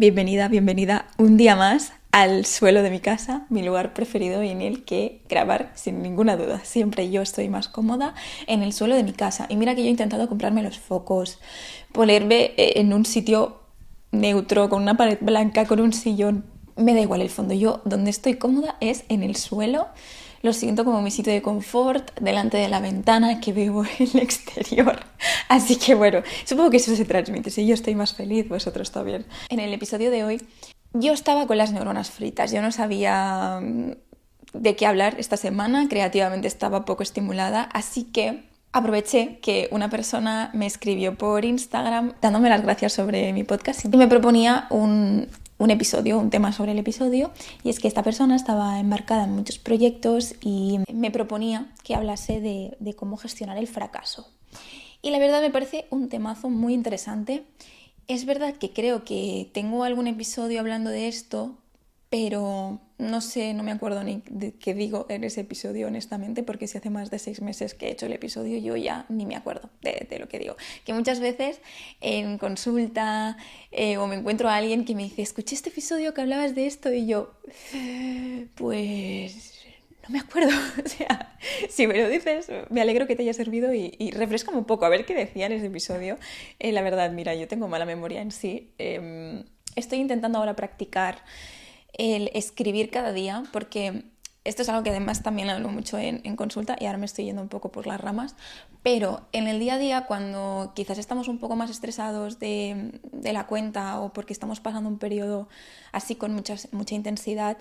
Bienvenida, bienvenida un día más al suelo de mi casa, mi lugar preferido y en el que grabar sin ninguna duda. Siempre yo estoy más cómoda en el suelo de mi casa. Y mira que yo he intentado comprarme los focos, ponerme en un sitio neutro, con una pared blanca, con un sillón. Me da igual el fondo. Yo donde estoy cómoda es en el suelo. Lo siento como mi sitio de confort, delante de la ventana que veo el exterior. Así que bueno, supongo que eso se transmite. Si yo estoy más feliz, vosotros también. En el episodio de hoy, yo estaba con las neuronas fritas. Yo no sabía de qué hablar esta semana. Creativamente estaba poco estimulada. Así que aproveché que una persona me escribió por Instagram dándome las gracias sobre mi podcast y me proponía un episodio, un tema sobre el episodio, y es que esta persona estaba embarcada en muchos proyectos y me proponía que hablase de cómo gestionar el fracaso. Y la verdad me parece un temazo muy interesante. Es verdad que creo que tengo algún episodio hablando de esto, pero no sé, no me acuerdo ni de qué digo en ese episodio, honestamente, porque si hace más de 6 meses que he hecho el episodio, yo ya ni me acuerdo de lo que digo. Que muchas veces en consulta o me encuentro a alguien que me dice, escuché este episodio que hablabas de esto, y yo, pues no me acuerdo. O sea, si me lo dices, me alegro que te haya servido y refrescame un poco a ver qué decía en ese episodio. La verdad, mira, yo tengo mala memoria en sí. Estoy intentando ahora practicar el escribir cada día, porque esto es algo que además también hablo mucho en consulta y ahora me estoy yendo un poco por las ramas, pero en el día a día, cuando quizás estamos un poco más estresados de la cuenta o porque estamos pasando un periodo así con mucha intensidad,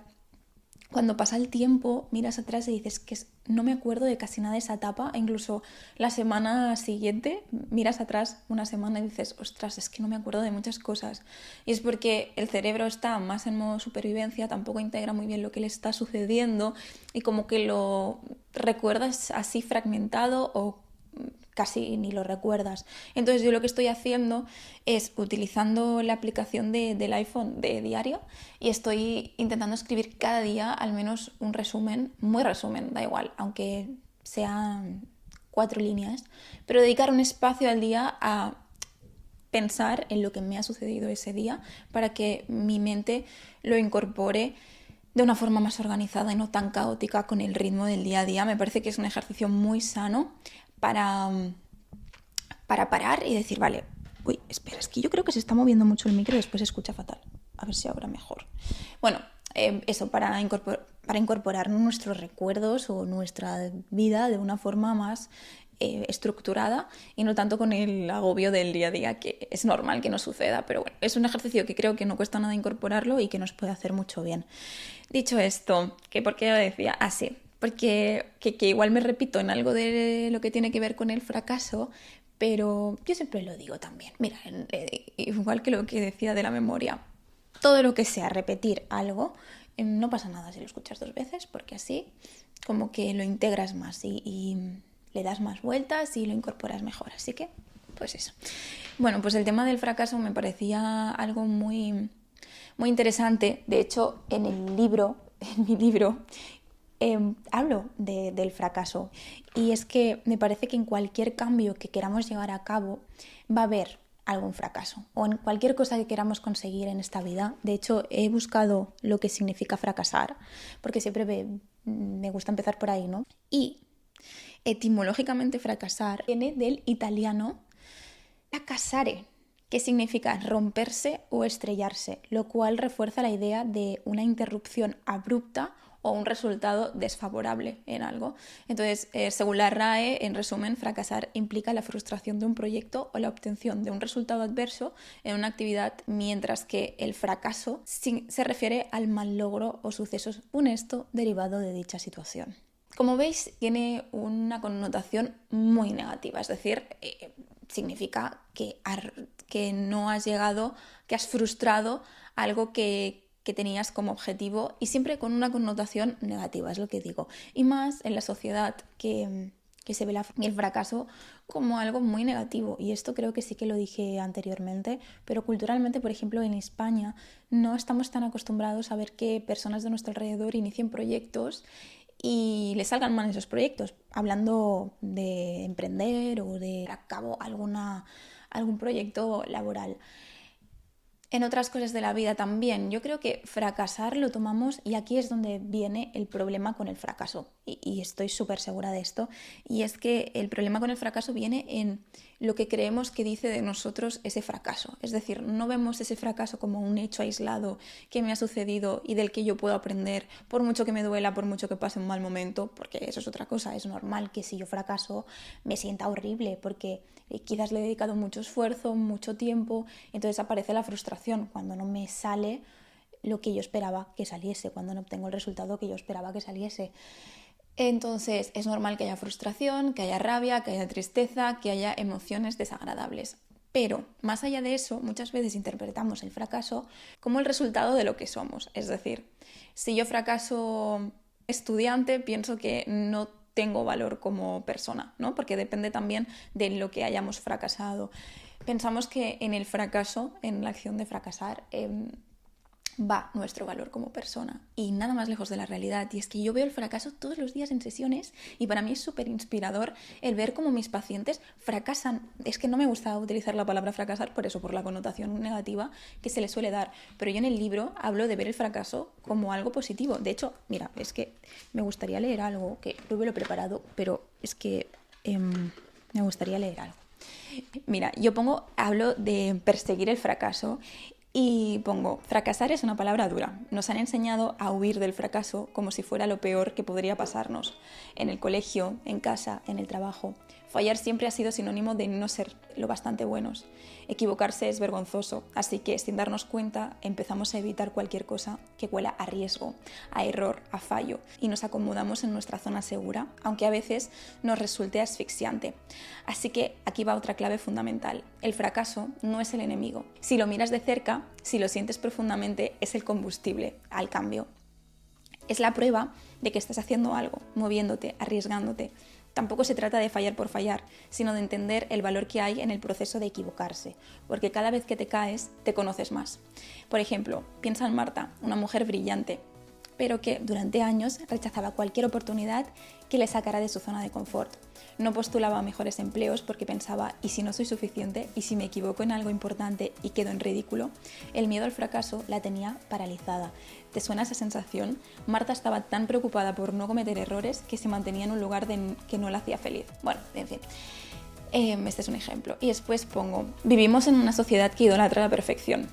cuando pasa el tiempo, miras atrás y dices que no me acuerdo de casi nada de esa etapa, e incluso la semana siguiente miras atrás una semana y dices, ostras, es que no me acuerdo de muchas cosas. Y es porque el cerebro está más en modo supervivencia, tampoco integra muy bien lo que le está sucediendo y como que lo recuerdas así fragmentado o casi ni lo recuerdas. Entonces yo lo que estoy haciendo es utilizando la aplicación del iPhone de diario y estoy intentando escribir cada día al menos un resumen, muy resumen, da igual, aunque sean 4 líneas, pero dedicar un espacio al día a pensar en lo que me ha sucedido ese día para que mi mente lo incorpore de una forma más organizada y no tan caótica con el ritmo del día a día. Me parece que es un ejercicio muy sano para parar y decir, vale, uy, espera, es que yo creo que se está moviendo mucho el micro y después se escucha fatal. A ver si ahora mejor. Bueno, eso, para incorporar nuestros recuerdos o nuestra vida de una forma más estructurada y no tanto con el agobio del día a día, que es normal que nos suceda, pero bueno, es un ejercicio que creo que no cuesta nada incorporarlo y que nos puede hacer mucho bien. Dicho esto, ¿que por qué lo decía? Ah, sí, porque que igual me repito en algo de lo que tiene que ver con el fracaso, pero yo siempre lo digo también. Mira, igual que lo que decía de la memoria, todo lo que sea repetir algo, no pasa nada si lo escuchas 2 veces, porque así como que lo integras más y le das más vueltas y lo incorporas mejor. Así que, pues eso. Bueno, pues el tema del fracaso me parecía algo muy, muy interesante. De hecho, en mi libro, hablo del fracaso, y es que me parece que en cualquier cambio que queramos llevar a cabo va a haber algún fracaso, o en cualquier cosa que queramos conseguir en esta vida. De hecho, he buscado lo que significa fracasar, porque siempre me gusta empezar por ahí, ¿no? Y etimológicamente fracasar viene del italiano fracasare, que significa romperse o estrellarse, lo cual refuerza la idea de una interrupción abrupta o un resultado desfavorable en algo. Entonces, según la RAE, en resumen, fracasar implica la frustración de un proyecto o la obtención de un resultado adverso en una actividad, mientras que el fracaso se refiere al mal logro o suceso funesto derivado de dicha situación. Como veis, tiene una connotación muy negativa, es decir, significa que no has llegado, que has frustrado algo que tenías como objetivo, y siempre con una connotación negativa, es lo que digo. Y más en la sociedad que se ve el fracaso como algo muy negativo. Y esto creo que sí que lo dije anteriormente, pero culturalmente, por ejemplo, en España no estamos tan acostumbrados a ver que personas de nuestro alrededor inicien proyectos y les salgan mal esos proyectos, hablando de emprender o de llevar a cabo algún proyecto laboral. en otras cosas de la vida también. Yo creo que fracasar lo tomamos, y aquí es donde viene el problema con el fracaso, y estoy súper segura de esto, y es que el problema con el fracaso viene en lo que creemos que dice de nosotros ese fracaso. Es decir, no vemos ese fracaso como un hecho aislado que me ha sucedido y del que yo puedo aprender, por mucho que me duela, por mucho que pase un mal momento, porque eso es otra cosa. Es normal que si yo fracaso me sienta horrible, porque quizás le he dedicado mucho esfuerzo, mucho tiempo, entonces aparece la frustración cuando no me sale lo que yo esperaba que saliese, cuando no obtengo el resultado que yo esperaba que saliese. Entonces es normal que haya frustración, que haya rabia, que haya tristeza, que haya emociones desagradables. Pero más allá de eso, muchas veces interpretamos el fracaso como el resultado de lo que somos. Es decir, si yo fracaso estudiante, pienso que no tengo valor como persona, ¿no? Porque depende también de lo que hayamos fracasado. Pensamos que en el fracaso, en la acción de fracasar, va nuestro valor como persona, y nada más lejos de la realidad. Y es que yo veo el fracaso todos los días en sesiones, y para mí es súper inspirador el ver cómo mis pacientes fracasan. Es que no me gusta utilizar la palabra fracasar por eso, por la connotación negativa que se le suele dar, pero yo en el libro hablo de ver el fracaso como algo positivo. De hecho, mira, es que me gustaría leer algo que no me lo he preparado, pero es que me gustaría leer algo. Mira, hablo de perseguir el fracaso y pongo: fracasar es una palabra dura. Nos han enseñado a huir del fracaso como si fuera lo peor que podría pasarnos. En el colegio, en casa, en el trabajo. Fallar siempre ha sido sinónimo de no ser lo bastante buenos. Equivocarse es vergonzoso, así que sin darnos cuenta empezamos a evitar cualquier cosa que huela a riesgo, a error, a fallo, y nos acomodamos en nuestra zona segura, aunque a veces nos resulte asfixiante. Así que aquí va otra clave fundamental: el fracaso no es el enemigo. Si lo miras de cerca, si lo sientes profundamente, es el combustible al cambio. Es la prueba de que estás haciendo algo, moviéndote, arriesgándote. Tampoco se trata de fallar por fallar, sino de entender el valor que hay en el proceso de equivocarse, porque cada vez que te caes, te conoces más. Por ejemplo, piensa en Marta, una mujer brillante, pero que durante años rechazaba cualquier oportunidad que le sacara de su zona de confort. No postulaba a mejores empleos porque pensaba: ¿y si no soy suficiente? ¿Y si me equivoco en algo importante y quedo en ridículo? El miedo al fracaso la tenía paralizada. ¿Te suena esa sensación? Marta estaba tan preocupada por no cometer errores que se mantenía en un lugar que no la hacía feliz. Bueno, en fin. Este es un ejemplo. Y después pongo: vivimos en una sociedad que idolatra la perfección.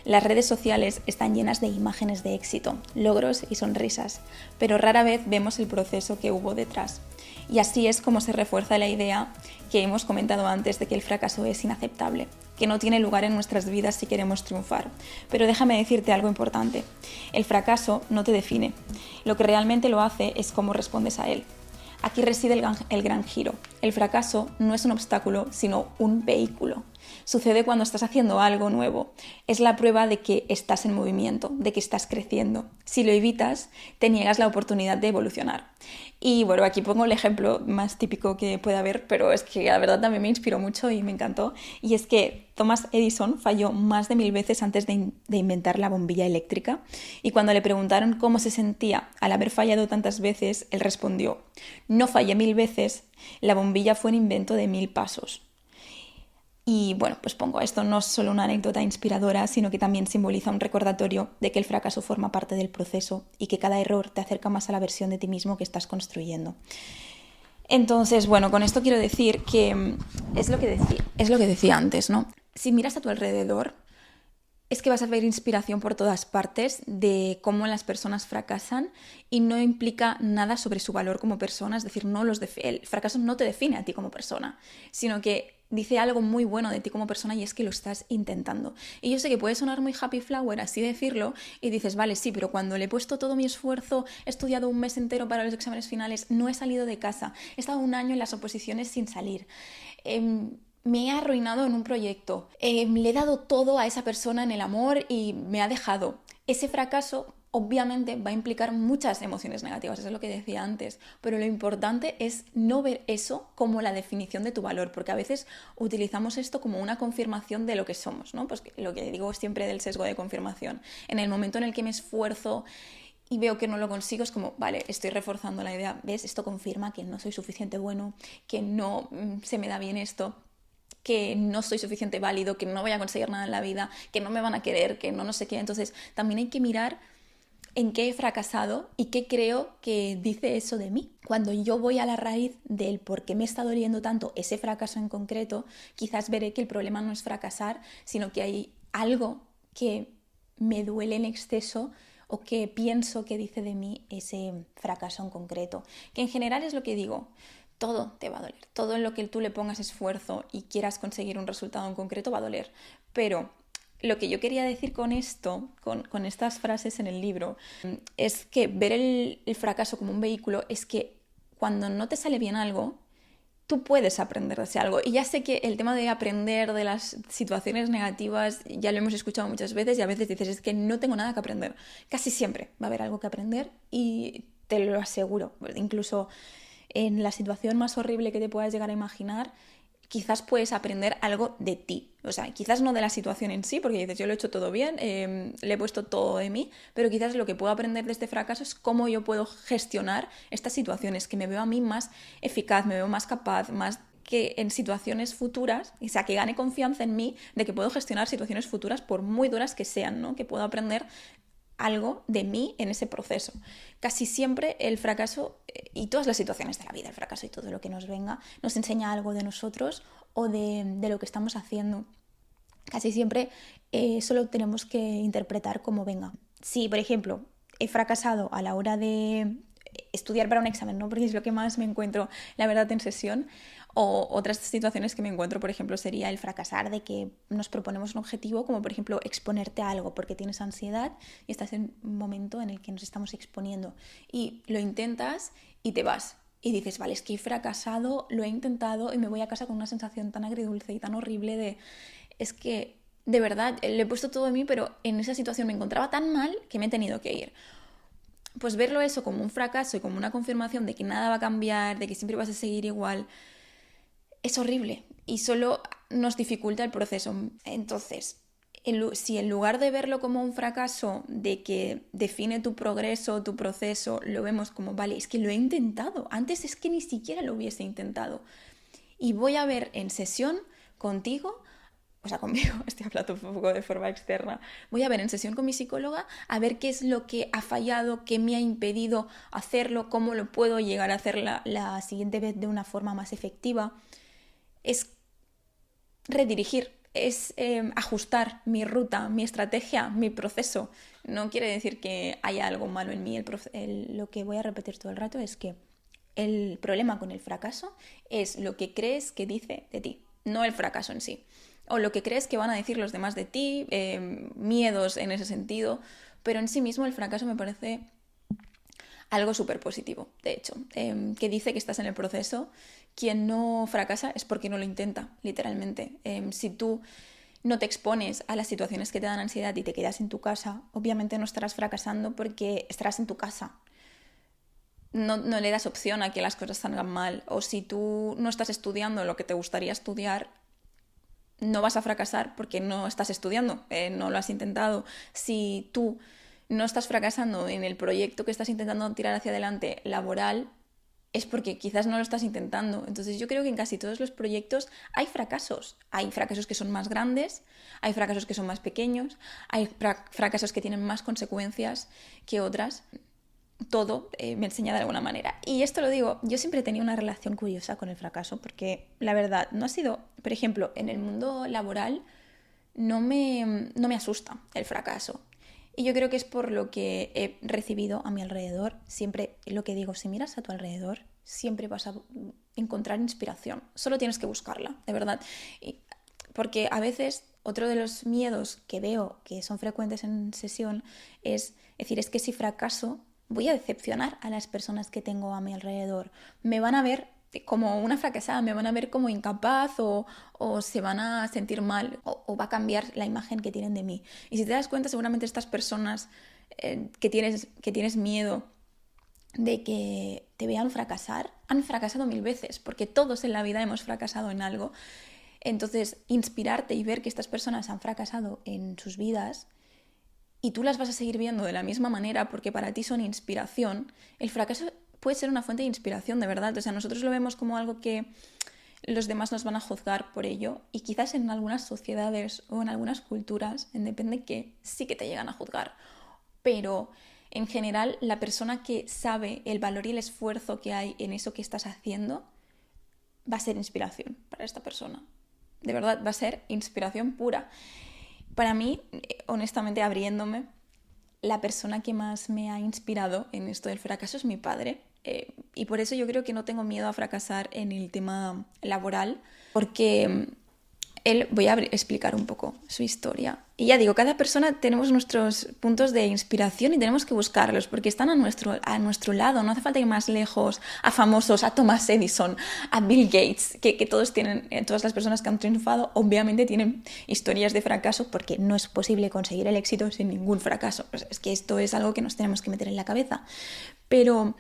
Las redes sociales están llenas de imágenes de éxito, logros y sonrisas, pero rara vez vemos el proceso que hubo detrás. Y así es como se refuerza la idea que hemos comentado antes de que el fracaso es inaceptable, que no tiene lugar en nuestras vidas si queremos triunfar. Pero déjame decirte algo importante: el fracaso no te define. Lo que realmente lo hace es cómo respondes a él. Aquí reside el gran giro. El fracaso no es un obstáculo, sino un vehículo. Sucede cuando estás haciendo algo nuevo. Es la prueba de que estás en movimiento, de que estás creciendo. Si lo evitas, te niegas la oportunidad de evolucionar. Y bueno, aquí pongo el ejemplo más típico que puede haber, pero es que la verdad también me inspiró mucho y me encantó. Y es que Thomas Edison falló más de 1000 veces antes de inventar la bombilla eléctrica. Y cuando le preguntaron cómo se sentía al haber fallado tantas veces, él respondió: no fallé 1000 veces, la bombilla fue un invento de 1000 pasos. Y bueno, pues pongo: esto no es solo una anécdota inspiradora, sino que también simboliza un recordatorio de que el fracaso forma parte del proceso y que cada error te acerca más a la versión de ti mismo que estás construyendo. Entonces, bueno, con esto quiero decir que es lo que decía antes, ¿no? Si miras a tu alrededor, es que vas a ver inspiración por todas partes de cómo las personas fracasan, y no implica nada sobre su valor como persona. Es decir, el fracaso no te define a ti como persona, sino que dice algo muy bueno de ti como persona, y es que lo estás intentando. Y yo sé que puede sonar muy happy flower así decirlo, y dices: vale, sí, pero cuando le he puesto todo mi esfuerzo, he estudiado un mes entero para los exámenes finales, no he salido de casa, he estado un año en las oposiciones sin salir, me he arruinado en un proyecto, le he dado todo a esa persona en el amor y me ha dejado. Ese fracaso obviamente va a implicar muchas emociones negativas, eso es lo que decía antes, pero lo importante es no ver eso como la definición de tu valor, porque a veces utilizamos esto como una confirmación de lo que somos, ¿no? Pues lo que digo siempre del sesgo de confirmación. En el momento en el que me esfuerzo y veo que no lo consigo, es como: vale, estoy reforzando la idea, ¿ves? Esto confirma que no soy suficiente bueno, que no se me da bien esto. que no soy suficiente válido, que no voy a conseguir nada en la vida, que no me van a querer, que no sé qué. Entonces también hay que mirar en qué he fracasado y qué creo que dice eso de mí. Cuando yo voy a la raíz del por qué me está doliendo tanto ese fracaso en concreto, quizás veré que el problema no es fracasar, sino que hay algo que me duele en exceso o que pienso que dice de mí ese fracaso en concreto. Que en general es lo que digo, todo te va a doler, todo en lo que tú le pongas esfuerzo y quieras conseguir un resultado en concreto va a doler, pero lo que yo quería decir con esto, con estas frases en el libro, es que ver el fracaso como un vehículo es que cuando no te sale bien algo, tú puedes aprender de ese algo. Y ya sé que el tema de aprender de las situaciones negativas ya lo hemos escuchado muchas veces y a veces dices, es que no tengo nada que aprender. Casi siempre va a haber algo que aprender y te lo aseguro. Incluso en la situación más horrible que te puedas llegar a imaginar, quizás puedes aprender algo de ti. O sea, quizás no de la situación en sí, porque dices, yo lo he hecho todo bien, le he puesto todo de mí, pero quizás lo que puedo aprender de este fracaso es cómo yo puedo gestionar estas situaciones, que me veo a mí más eficaz, me veo más capaz, más que en situaciones futuras, o sea, que gane confianza en mí de que puedo gestionar situaciones futuras por muy duras que sean, ¿no? Que puedo aprender algo de mí en ese proceso. Casi siempre el fracaso y todas las situaciones de la vida, el fracaso y todo lo que nos venga, nos enseña algo de nosotros o de lo que estamos haciendo. Casi siempre solo tenemos que interpretar como venga. Si, por ejemplo, he fracasado a la hora de estudiar para un examen, ¿no? Porque es lo que más me encuentro, la verdad, en sesión. O otras situaciones que me encuentro, por ejemplo, sería el fracasar de que nos proponemos un objetivo, como por ejemplo exponerte a algo porque tienes ansiedad y estás en un momento en el que nos estamos exponiendo y lo intentas y te vas. Y dices, vale, es que he fracasado, lo he intentado y me voy a casa con una sensación tan agridulce y tan horrible de... Es que, de verdad, le he puesto todo de mí, pero en esa situación me encontraba tan mal que me he tenido que ir. Pues verlo eso como un fracaso y como una confirmación de que nada va a cambiar, de que siempre vas a seguir igual, es horrible y solo nos dificulta el proceso. Entonces, si en lugar de verlo como un fracaso de que define tu progreso, tu proceso, lo vemos como, vale, es que lo he intentado, antes es que ni siquiera lo hubiese intentado. Y voy a ver en sesión contigo, o sea, conmigo, estoy hablando un poco de forma externa, voy a ver en sesión con mi psicóloga a ver qué es lo que ha fallado, qué me ha impedido hacerlo, cómo lo puedo llegar a hacer la siguiente vez de una forma más efectiva. Es redirigir, es ajustar mi ruta, mi estrategia, mi proceso. No quiere decir que haya algo malo en mí. Lo que voy a repetir todo el rato es que el problema con el fracaso es lo que crees que dice de ti, no el fracaso en sí. O lo que crees que van a decir los demás de ti, miedos en ese sentido, pero en sí mismo el fracaso me parece algo súper positivo, de hecho, que dice que estás en el proceso. Quien no fracasa es porque no lo intenta, literalmente. Si tú no te expones a las situaciones que te dan ansiedad y te quedas en tu casa, obviamente no estarás fracasando porque estarás en tu casa. No le das opción a que las cosas salgan mal. O si tú no estás estudiando lo que te gustaría estudiar, no vas a fracasar porque no estás estudiando, no lo has intentado. Si tú no estás fracasando en el proyecto que estás intentando tirar hacia adelante laboral, es porque quizás no lo estás intentando. Entonces yo creo que en casi todos los proyectos hay fracasos. Hay fracasos que son más grandes, hay fracasos que son más pequeños, hay fracasos que tienen más consecuencias que otras. Todo me enseña de alguna manera. Y esto lo digo, yo siempre he tenido una relación curiosa con el fracaso, porque la verdad, no ha sido, por ejemplo, en el mundo laboral no me asusta el fracaso. Y yo creo que es por lo que he recibido a mi alrededor. Siempre lo que digo, si miras a tu alrededor, siempre vas a encontrar inspiración. Solo tienes que buscarla, de verdad. Porque a veces otro de los miedos que veo que son frecuentes en sesión es decir, es que si fracaso voy a decepcionar a las personas que tengo a mi alrededor. Me van a ver como una fracasada, me van a ver como incapaz o se van a sentir mal o va a cambiar la imagen que tienen de mí. Y si te das cuenta, seguramente estas personas que tienes miedo de que te vean fracasar, han fracasado 1000 veces, porque todos en la vida hemos fracasado en algo. Entonces, inspirarte y ver que estas personas han fracasado en sus vidas y tú las vas a seguir viendo de la misma manera porque para ti son inspiración, el fracaso puede ser una fuente de inspiración, de verdad. O sea, nosotros lo vemos como algo que los demás nos van a juzgar por ello y quizás en algunas sociedades o en algunas culturas, depende que sí que te llegan a juzgar, pero en general la persona que sabe el valor y el esfuerzo que hay en eso que estás haciendo va a ser inspiración para esta persona. De verdad, va a ser inspiración pura. Para mí, honestamente, abriéndome, la persona que más me ha inspirado en esto del fracaso es mi padre. Y por eso yo creo que no tengo miedo a fracasar en el tema laboral, porque voy a explicar un poco su historia. Y ya digo, cada persona tenemos nuestros puntos de inspiración y tenemos que buscarlos porque están a nuestro lado. No hace falta ir más lejos, a famosos, a Thomas Edison, a Bill Gates, que todos tienen, todas las personas que han triunfado obviamente tienen historias de fracaso porque no es posible conseguir el éxito sin ningún fracaso. Pues es que esto es algo que nos tenemos que meter en la cabeza. Pero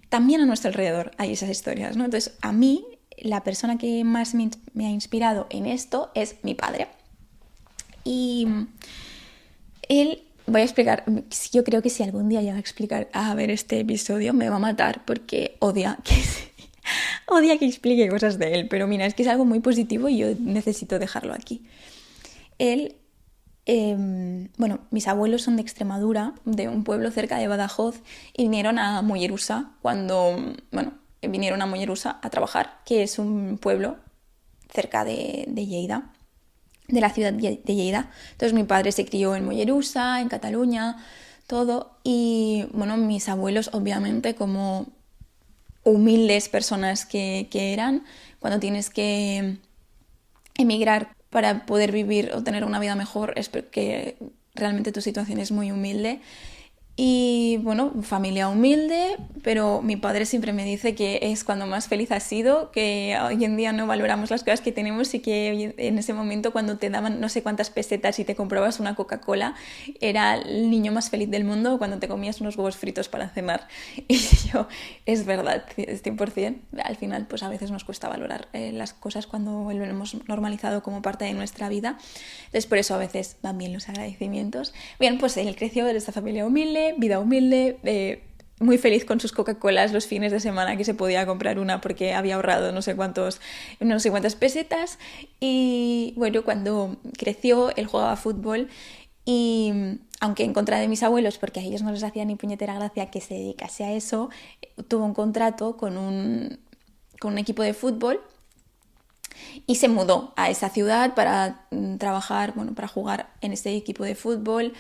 también a nuestro alrededor hay esas historias, ¿no? Entonces, a mí, la persona que más me ha inspirado en esto es mi padre. Y él, voy a explicar, yo creo que si algún día llega a explicar, a ver este episodio, me va a matar porque odia que explique cosas de él. Pero mira, es que es algo muy positivo y yo necesito dejarlo aquí. Él, mis abuelos son de Extremadura, de un pueblo cerca de Badajoz, y vinieron a Mollerusa vinieron a Mollerusa a trabajar, que es un pueblo cerca de Lleida, de la ciudad de Lleida. Entonces mi padre se crió en Mollerusa, en Cataluña, todo. Y bueno, mis abuelos obviamente como humildes personas que eran, cuando tienes que emigrar para poder vivir o tener una vida mejor es porque realmente tu situación es muy humilde. Y bueno, familia humilde, pero mi padre siempre me dice que es cuando más feliz ha sido, que hoy en día no valoramos las cosas que tenemos y que en ese momento cuando te daban no sé cuántas pesetas y te comprabas una Coca-Cola, era el niño más feliz del mundo cuando te comías unos huevos fritos para cenar. Y yo, es verdad, 100%. Al final, pues a veces nos cuesta valorar las cosas cuando lo hemos normalizado como parte de nuestra vida. Entonces, por eso a veces van bien los agradecimientos. Bien, pues él creció en esta familia humilde, vida humilde, muy feliz con sus Coca-Colas los fines de semana que se podía comprar una porque había ahorrado no sé cuántas pesetas. Y bueno, cuando creció él jugaba fútbol y aunque en contra de mis abuelos, porque a ellos no les hacía ni puñetera gracia que se dedicase a eso, tuvo un contrato con un equipo de fútbol y se mudó a esa ciudad para trabajar, para jugar en ese equipo de fútbol.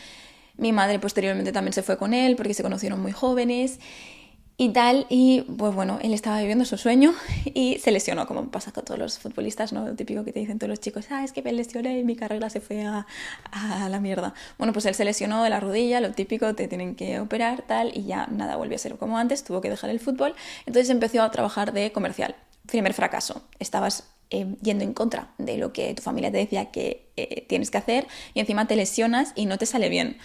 Mi madre posteriormente también se fue con él porque se conocieron muy jóvenes y tal. Y pues bueno, él estaba viviendo su sueño y se lesionó, como pasa con todos los futbolistas, ¿no? Lo típico que te dicen todos los chicos, es que me lesioné y mi carrera se fue a la mierda. Bueno, pues él se lesionó de la rodilla, lo típico, te tienen que operar, tal, y ya nada volvió a ser como antes, tuvo que dejar el fútbol. Entonces empezó a trabajar de comercial. Primer fracaso, estabas yendo en contra de lo que tu familia te decía que tienes que hacer y encima te lesionas y no te sale bien.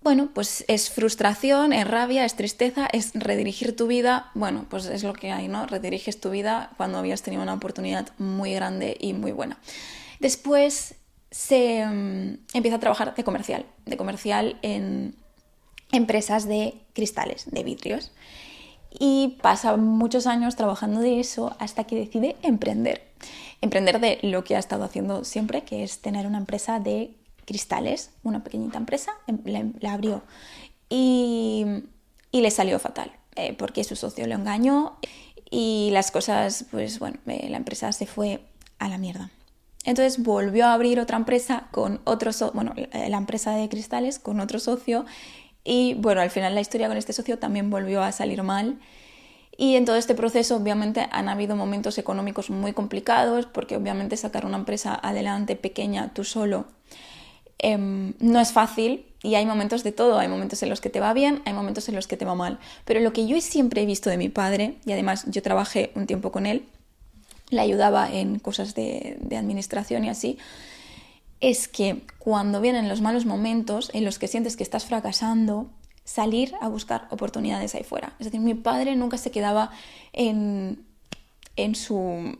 Bueno, pues es frustración, es rabia, es tristeza, es redirigir tu vida. Bueno, pues es lo que hay, ¿no? Rediriges tu vida cuando habías tenido una oportunidad muy grande y muy buena. Después se empieza a trabajar de comercial en empresas de cristales, de vidrios. Y pasa muchos años trabajando de eso hasta que decide emprender de lo que ha estado haciendo siempre, que es tener una empresa de cristales, una pequeñita empresa, la abrió y le salió fatal, porque su socio lo engañó y las cosas, pues bueno, la empresa se fue a la mierda. Entonces volvió a abrir otra empresa con otro la empresa de cristales con otro socio. Y bueno, al final la historia con este socio también volvió a salir mal. Y en todo este proceso obviamente han habido momentos económicos muy complicados porque obviamente sacar una empresa adelante pequeña tú solo no es fácil y hay momentos de todo. Hay momentos en los que te va bien, hay momentos en los que te va mal. Pero lo que yo siempre he visto de mi padre, y además yo trabajé un tiempo con él, le ayudaba en cosas de administración y así, es que cuando vienen los malos momentos en los que sientes que estás fracasando, salir a buscar oportunidades ahí fuera. Es decir, mi padre nunca se quedaba en su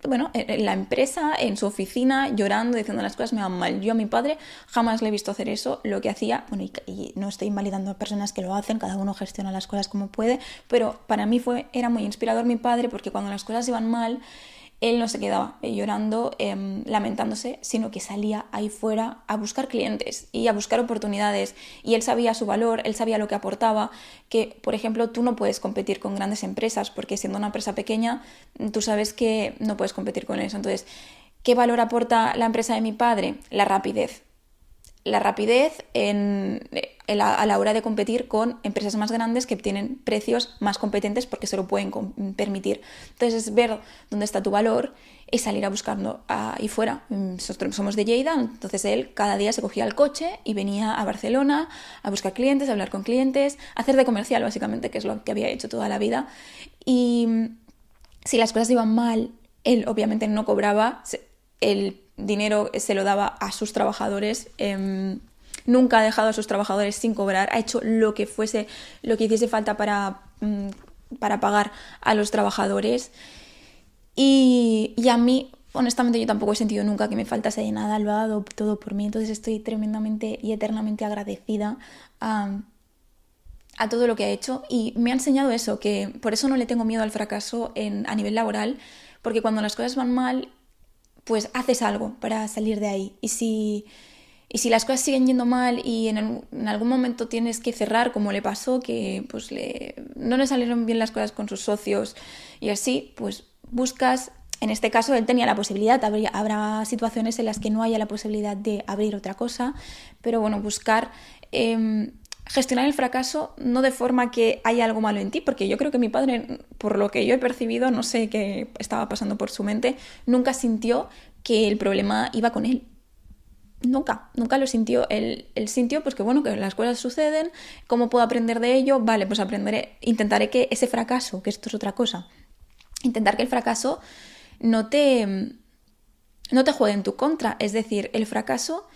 bueno, en la empresa, en su oficina, llorando, diciendo las cosas me van mal. Yo a mi padre jamás le he visto hacer eso. Lo que hacía, bueno, y no estoy invalidando a personas que lo hacen, cada uno gestiona las cosas como puede, pero para mí era muy inspirador mi padre, porque cuando las cosas iban mal, él no se quedaba llorando, lamentándose, sino que salía ahí fuera a buscar clientes y a buscar oportunidades. Y él sabía su valor, él sabía lo que aportaba, que, por ejemplo, tú no puedes competir con grandes empresas, porque siendo una empresa pequeña, tú sabes que no puedes competir con eso. Entonces, ¿qué valor aporta la empresa de mi padre? La rapidez. La rapidez a la hora de competir con empresas más grandes que tienen precios más competentes porque se lo pueden permitir. Entonces es ver dónde está tu valor y salir a buscarlo ahí fuera. Nosotros somos de Lleida, entonces él cada día se cogía el coche y venía a Barcelona a buscar clientes, a hablar con clientes, a hacer de comercial básicamente, que es lo que había hecho toda la vida. Y si las cosas iban mal, él obviamente no cobraba, el dinero se lo daba a sus trabajadores, nunca ha dejado a sus trabajadores sin cobrar, ha hecho lo que hiciese falta para pagar a los trabajadores y a mí, honestamente, yo tampoco he sentido nunca que me faltase de nada, lo ha dado todo por mí, entonces estoy tremendamente y eternamente agradecida a todo lo que ha hecho y me ha enseñado eso, que por eso no le tengo miedo al fracaso a nivel laboral, porque cuando las cosas van mal, pues haces algo para salir de ahí. Y si las cosas siguen yendo mal y en algún momento tienes que cerrar, como le pasó, que pues no le salieron bien las cosas con sus socios y así, pues buscas, en este caso él tenía la posibilidad, habrá situaciones en las que no haya la posibilidad de abrir otra cosa, pero bueno, buscar gestionar el fracaso no de forma que haya algo malo en ti, porque yo creo que mi padre, por lo que yo he percibido, no sé qué estaba pasando por su mente, nunca sintió que el problema iba con él. Nunca lo sintió. Él sintió pues que bueno, que las cosas suceden, ¿cómo puedo aprender de ello? Vale, pues intentaré que ese fracaso, que esto es otra cosa, intentar que el fracaso no te juegue en tu contra. Es decir, el fracaso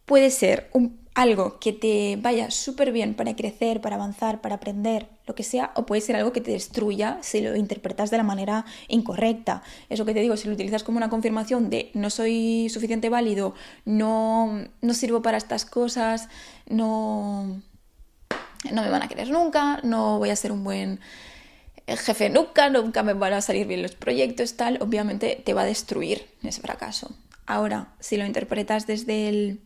puede ser algo que te vaya súper bien para crecer, para avanzar, para aprender, lo que sea, o puede ser algo que te destruya si lo interpretas de la manera incorrecta. Eso que te digo, si lo utilizas como una confirmación de no soy suficiente válido, no sirvo para estas cosas, no me van a querer nunca, no voy a ser un buen jefe nunca me van a salir bien los proyectos, tal, obviamente te va a destruir ese fracaso. Ahora, si lo interpretas desde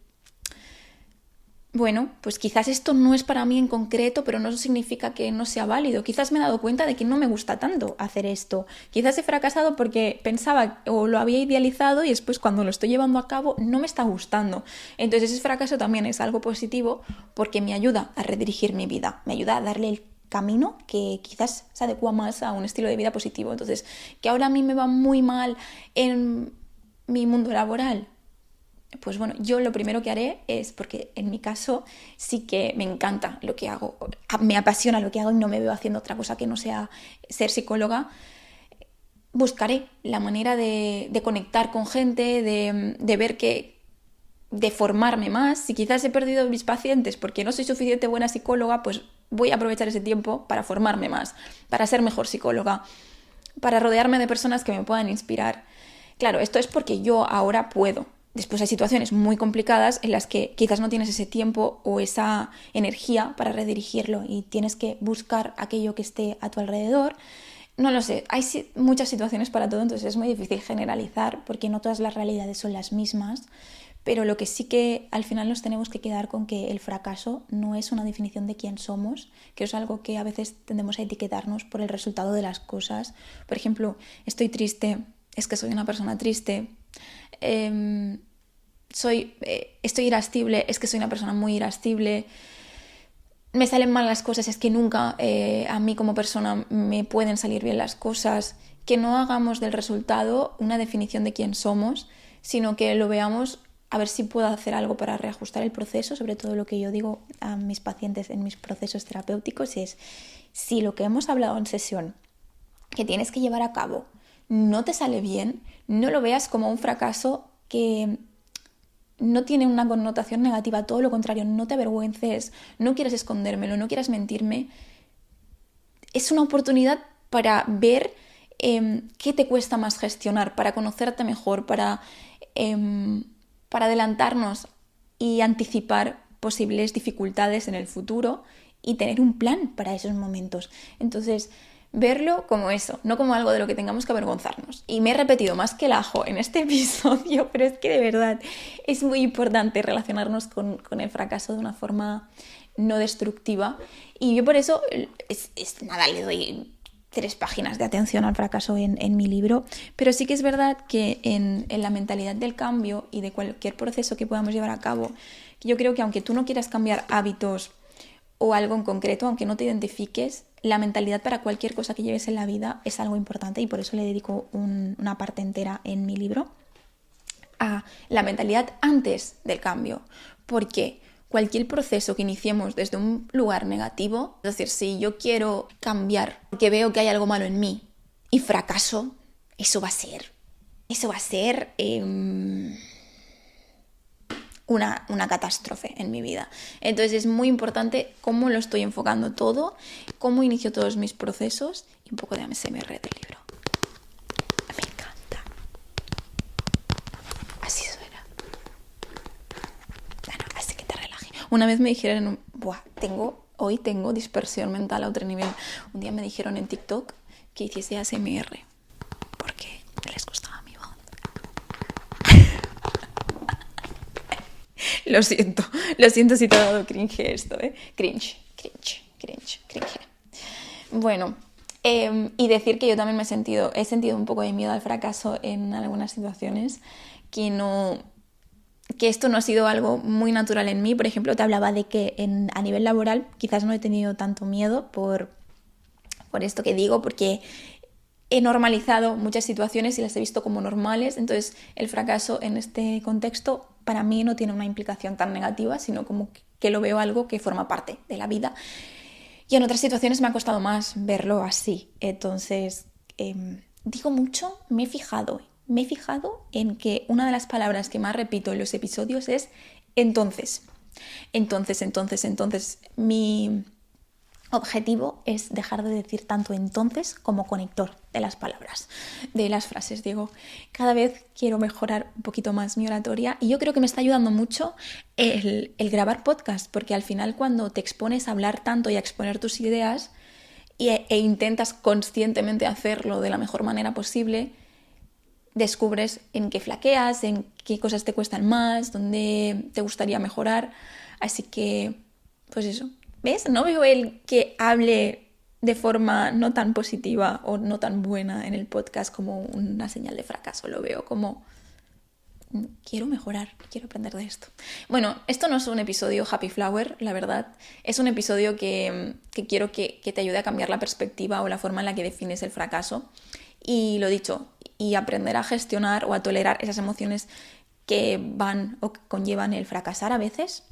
bueno, pues quizás esto no es para mí en concreto, pero no significa que no sea válido. Quizás me he dado cuenta de que no me gusta tanto hacer esto. Quizás he fracasado porque pensaba o lo había idealizado y después cuando lo estoy llevando a cabo no me está gustando. Entonces ese fracaso también es algo positivo porque me ayuda a redirigir mi vida, me ayuda a darle el camino que quizás se adecua más a un estilo de vida positivo. Entonces, que ahora a mí me va muy mal en mi mundo laboral, pues bueno, yo lo primero que haré es, porque en mi caso sí que me encanta lo que hago, me apasiona lo que hago y no me veo haciendo otra cosa que no sea ser psicóloga, buscaré la manera de conectar con gente, de ver de formarme más. Si quizás he perdido mis pacientes porque no soy suficiente buena psicóloga, pues voy a aprovechar ese tiempo para formarme más, para ser mejor psicóloga, para rodearme de personas que me puedan inspirar. Claro, esto es porque yo ahora puedo. Después hay situaciones muy complicadas en las que quizás no tienes ese tiempo o esa energía para redirigirlo y tienes que buscar aquello que esté a tu alrededor. No lo sé, hay muchas situaciones para todo, entonces es muy difícil generalizar porque no todas las realidades son las mismas, pero lo que sí que al final nos tenemos que quedar con que el fracaso no es una definición de quién somos, que es algo que a veces tendemos a etiquetarnos por el resultado de las cosas. Por ejemplo, estoy triste, es que soy una persona triste. Estoy irascible, es que soy una persona muy irascible. Me salen mal las cosas, es que nunca a mí como persona me pueden salir bien las cosas. Que no hagamos del resultado una definición de quién somos, sino que lo veamos a ver si puedo hacer algo para reajustar el proceso. Sobre todo lo que yo digo a mis pacientes en mis procesos terapéuticos es: si lo que hemos hablado en sesión que tienes que llevar a cabo no te sale bien, no lo veas como un fracaso que no tiene una connotación negativa, todo lo contrario, no te avergüences, no quieras escondérmelo, no quieras mentirme. Es una oportunidad para ver qué te cuesta más gestionar para conocerte mejor, para adelantarnos y anticipar posibles dificultades en el futuro y tener un plan para esos momentos. Entonces, verlo como eso, no como algo de lo que tengamos que avergonzarnos. Y me he repetido más que el ajo en este episodio, pero es que de verdad es muy importante relacionarnos con el fracaso de una forma no destructiva. Y yo por eso, nada, le doy 3 páginas de atención al fracaso en mi libro, pero sí que es verdad que en la mentalidad del cambio y de cualquier proceso que podamos llevar a cabo, yo creo que aunque tú no quieras cambiar hábitos o algo en concreto, aunque no te identifiques, la mentalidad para cualquier cosa que lleves en la vida es algo importante y por eso le dedico una parte entera en mi libro a la mentalidad antes del cambio, porque cualquier proceso que iniciemos desde un lugar negativo, es decir, si yo quiero cambiar porque veo que hay algo malo en mí y fracaso, eso va a ser una catástrofe en mi vida. Entonces es muy importante cómo lo estoy enfocando todo, cómo inicio todos mis procesos y un poco de ASMR del libro. Me encanta. Así suena. Bueno, así que te relajes. Una vez me dijeron, hoy tengo dispersión mental a otro nivel. Un día me dijeron en TikTok que hiciese ASMR porque les gustaba mi voz. Lo siento si te ha dado cringe esto, ¿eh? Cringe. Bueno, y decir que yo también he sentido un poco de miedo al fracaso en algunas situaciones, que esto no ha sido algo muy natural en mí. Por ejemplo, te hablaba de que a nivel laboral quizás no he tenido tanto miedo por esto que digo, porque he normalizado muchas situaciones y las he visto como normales, entonces el fracaso en este contexto para mí no tiene una implicación tan negativa, sino como que lo veo algo que forma parte de la vida. Y en otras situaciones me ha costado más verlo así. Entonces, digo mucho, me he fijado en que una de las palabras que más repito en los episodios es entonces. Entonces, mi objetivo es dejar de decir tanto entonces como conector de las palabras, de las frases. Digo, cada vez quiero mejorar un poquito más mi oratoria y yo creo que me está ayudando mucho el grabar podcast, porque al final cuando te expones a hablar tanto y a exponer tus ideas e intentas conscientemente hacerlo de la mejor manera posible, descubres en qué flaqueas, en qué cosas te cuestan más, dónde te gustaría mejorar. Así que, pues eso. ¿Ves? No veo el que hable de forma no tan positiva o no tan buena en el podcast como una señal de fracaso. Lo veo como quiero mejorar, quiero aprender de esto. Bueno, esto no es un episodio Happy Flower, la verdad. Es un episodio que quiero que te ayude a cambiar la perspectiva o la forma en la que defines el fracaso. Y lo dicho, y aprender a gestionar o a tolerar esas emociones que van o que conllevan el fracasar a veces,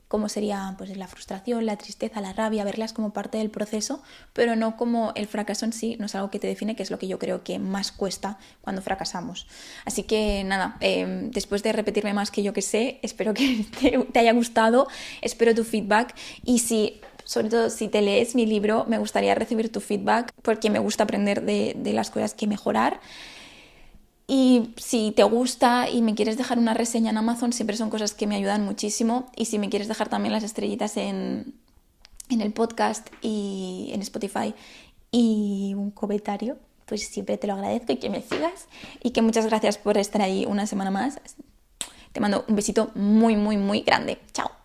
como sería pues la frustración, la tristeza, la rabia, verlas como parte del proceso, pero no como el fracaso en sí, no es algo que te define, que es lo que yo creo que más cuesta cuando fracasamos. Así que nada, después de repetirme más que yo que sé, espero que te haya gustado, espero tu feedback y sobre todo si te lees mi libro, me gustaría recibir tu feedback porque me gusta aprender de las cosas que mejorar. Y si te gusta y me quieres dejar una reseña en Amazon, siempre son cosas que me ayudan muchísimo. Y si me quieres dejar también las estrellitas en el podcast y en Spotify y un comentario, pues siempre te lo agradezco y que me sigas. Y que muchas gracias por estar ahí una semana más. Te mando un besito muy, muy, muy grande. Chao.